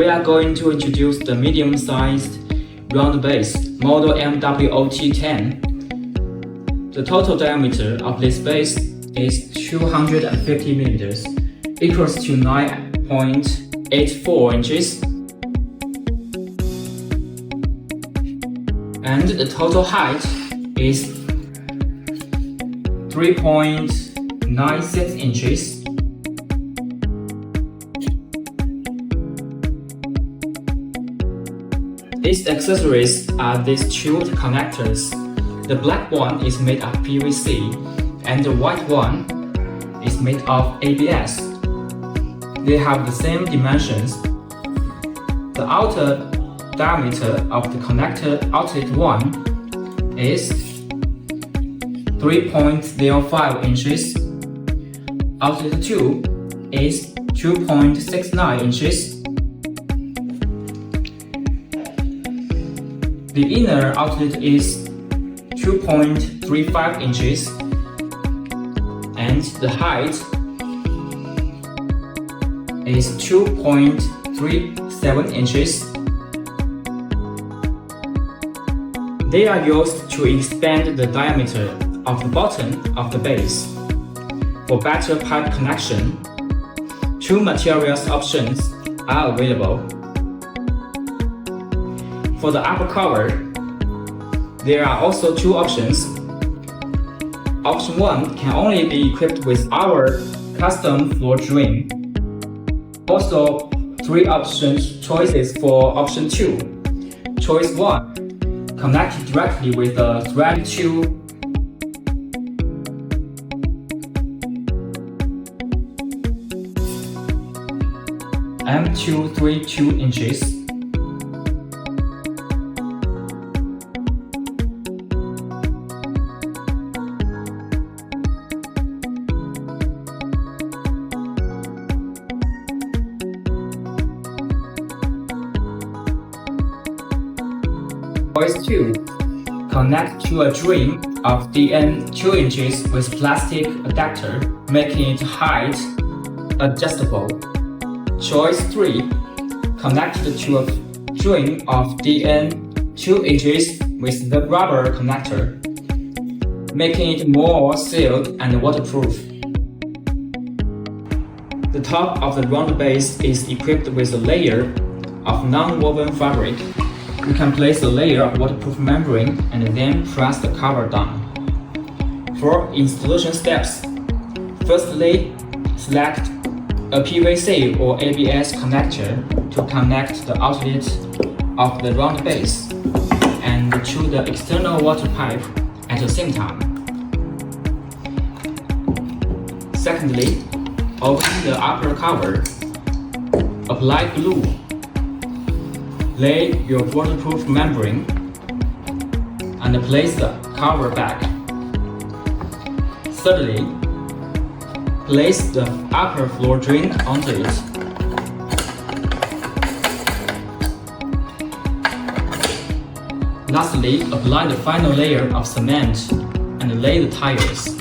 we are going to introduce the medium-sized round base Model MW-OT-10. The total diameter of this base is 250 mm, equals to 9.84 inches. And the total height is 3.96 inches. Its accessories are these two connectors. The black one is made of PVC and the white one is made of ABS. They have the same dimensions. The outer diameter of the connector outlet 1 is 3.05 inches. Outlet 2 is 2.69 inches. The inner outlet is 2.35 inches and the height is 2.37 inches. They are used to expand the diameter of the bottom of the base. For better pipe connection, two materials options are available. For the upper cover, there are also two options. Option 1 can only be equipped with our custom floor drain. Also, three choices for option 2. Choice 1, connect directly with the thread 2 M232 inches. Choice 2. Connect to a drain of DN 2 inches with plastic adapter, making it height adjustable. Choice 3. Connect to a drain of DN 2 inches with the rubber connector, making it more sealed and waterproof. The top of the round base is equipped with a layer of non-woven fabric. You can place a layer of waterproof membrane and then press the cover down. For installation steps, firstly, select a PVC or ABS connector to connect the outlet of the round base and to the external water pipe at the same time. Secondly, open the upper cover, apply glue. Lay your waterproof membrane and place the cover back. Thirdly, place the upper floor drain onto it. Lastly, apply the final layer of cement and lay the tiles.